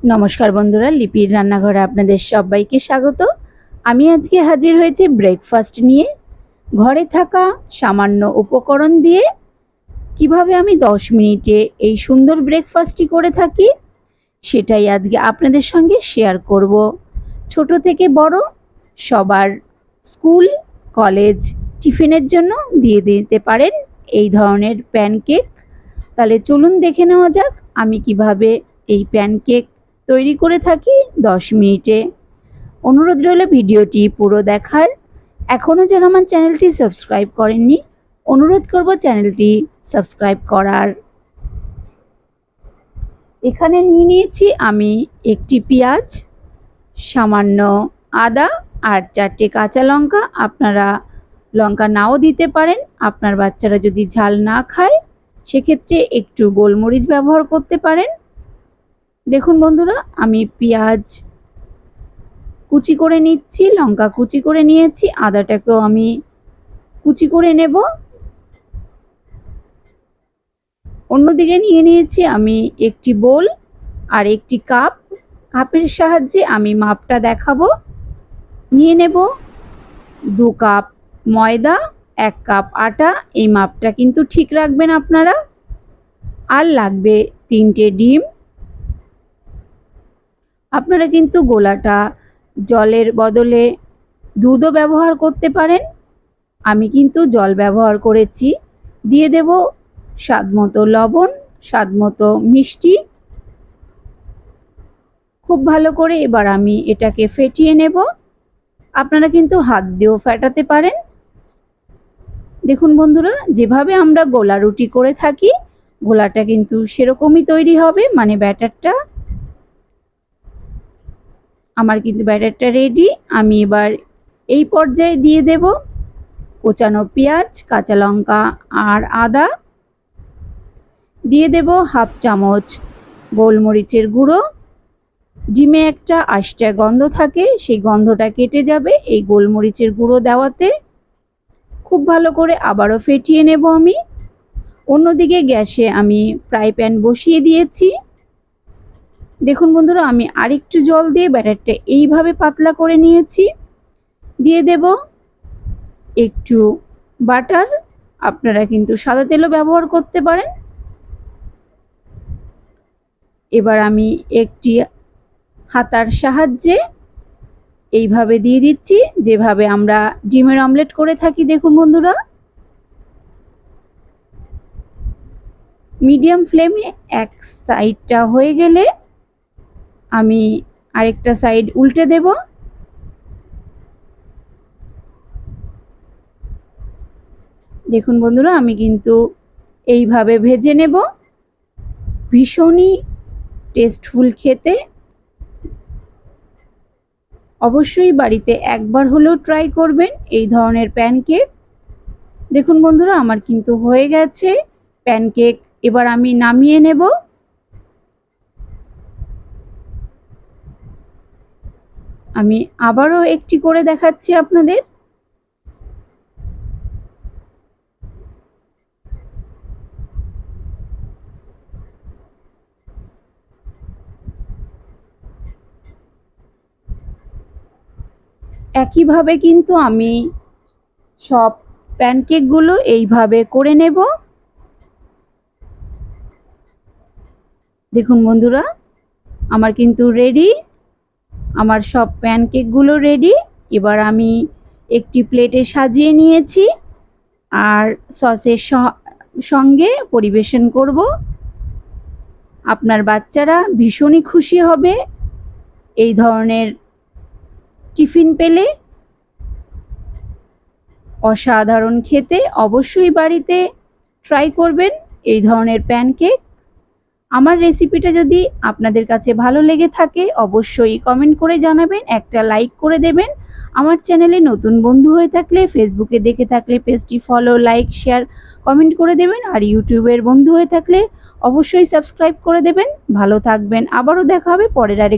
নমস্কার বন্ধুরা, লিপির রান্নাঘরে আপনাদের সবাইকে স্বাগত। আমি আজকে হাজির হয়েছি ব্রেকফাস্ট নিয়ে। ঘরে থাকা সামান্য উপকরণ দিয়ে কিভাবে আমি 10 মিনিটে এই সুন্দর ব্রেকফাস্টটি করে থাকি সেটাই আজকে আপনাদের সঙ্গে শেয়ার করব। ছোট থেকে বড় সবার স্কুল, কলেজ, টিফিনের জন্য দিয়ে দিতে পারেন এই ধরনের প্যানকেক। তাহলে চলুন দেখে নেওয়া যাক আমি কিভাবে এই প্যানকেক তৈরি করে থাকি 10 মিনিটে। অনুরোধ রইল ভিডিওটি পুরো দেখার। এখনও যারা আমার চ্যানেলটি সাবস্ক্রাইব করেননি, অনুরোধ করব চ্যানেলটি সাবস্ক্রাইব করার। এখানে নিয়ে নিয়েছি আমি একটি পেঁয়াজ, সামান্য আদা আর 4টে কাঁচা লঙ্কা। আপনারা লঙ্কা নাও দিতে পারেন, আপনার বাচ্চারা যদি ঝাল না খায় সেক্ষেত্রে একটু গোলমরিচ ব্যবহার করতে পারেন। দেখুন বন্ধুরা, আমি পেঁয়াজ কুচি করে নিচ্ছি, লঙ্কা কুচি করে নিয়েছি, আদাটাকেও আমি কুচি করে নেব। অন্যদিকে নিয়ে নিয়েছি আমি একটি বোল আর একটি কাপ। কাপের সাহায্যে আমি মাপটা দেখাবো। নিয়ে নেব 2 কাপ ময়দা, 1 কাপ আটা। এই মাপটা কিন্তু ঠিক রাখবেন আপনারা। আর লাগবে 3টে ডিম। আপনারা কিন্তু গোলাটা জলের বদলে দুধও ব্যবহার করতে পারেন। আমি কিন্তু জল ব্যবহার করেছি। দিয়ে দেব স্বাদমতো লবণ, স্বাদমতো মিষ্টি। খুব ভালো করে এবার আমি এটাকে ফেটিয়ে নেব। আপনারা কিন্তু হাত দিয়েও ফেটাতে পারেন। দেখুন বন্ধুরা, যেভাবে আমরা গোলা রুটি করে থাকি গোলাটা কিন্তু সেরকমই তৈরি হবে, মানে ব্যাটারটা। আমার কিন্তু ব্যাটারটা রেডি। আমি এবার এই পর্যায়ে দিয়ে দেব কোচানো পেঁয়াজ, কাঁচা লঙ্কা আর আদা। দিয়ে দেব 1/2 চামচ গোলমরিচের গুঁড়ো। ডিমে একটা আষ্টে গন্ধ থাকে, সেই গন্ধটা কেটে যাবে এই গোলমরিচের গুঁড়ো দেওয়াতে। খুব ভালো করে আবারও ফেটিয়ে নেব আমি। অন্যদিকে গ্যাসে আমি ফ্রাই প্যান বসিয়ে দিয়েছি। দেখুন বন্ধুরা, আমি আরেকটু জল দিয়ে ব্যাটারটা এইভাবে পাতলা করে নিয়েছি। দিয়ে দেব একটু বাটার। আপনারা কিন্তু সাদা তেলও ব্যবহার করতে পারেন। এবার আমি একটি হাতার সাহায্যে এইভাবে দিয়ে দিচ্ছি, যেভাবে আমরা ডিমের অমলেট করে থাকি। দেখুন বন্ধুরা, মিডিয়াম ফ্লেমে এক সাইডটা হয়ে গেলে আমি আরেকটা সাইড উল্টে দেব। দেখুন বন্ধুরা, আমি কিন্তু এইভাবে ভেজে নেব। ভীষণই টেস্টফুল খেতে। অবশ্যই বাড়িতে একবার হলেও ট্রাই করবেন এই ধরনের প্যানকেক। দেখুন বন্ধুরা, আমার কিন্তু হয়ে গেছে প্যানকেক। এবার আমি নামিয়ে নেব। আমি আবারও একটি করে দেখাচ্ছি আপনাদের। একইভাবে কিন্তু আমি সব প্যানকেকগুলো এইভাবে করে নেব। দেখুন বন্ধুরা, আমার কিন্তু রেডি। আমার সব প্যানকেকগুলো রেডি। এবার আমি একটি প্লেটে সাজিয়ে নিয়েছি আর সসের সঙ্গে পরিবেশন করব। আপনার বাচ্চারা ভীষণই খুশি হবে এই ধরনের টিফিন পেলে। অসাধারণ খেতে। অবশ্যই বাড়িতে ট্রাই করবেন এই ধরনের প্যানকেক। আমার রেসিপিটা যদি আপনাদের কাছে ভালো লেগে থাকে অবশ্যই কমেন্ট করে জানাবেন, একটা লাইক করে দেবেন। আমার চ্যানেলে নতুন বন্ধু হয়ে থাকলে, ফেসবুকে দেখে থাকলে পেজটি ফলো, লাইক, শেয়ার, কমেন্ট করে দেবেন। আর ইউটিউবের বন্ধু হয়ে থাকলে অবশ্যই সাবস্ক্রাইব করে দেবেন। ভালো থাকবেন। আবারও দেখা হবে পরের আরেক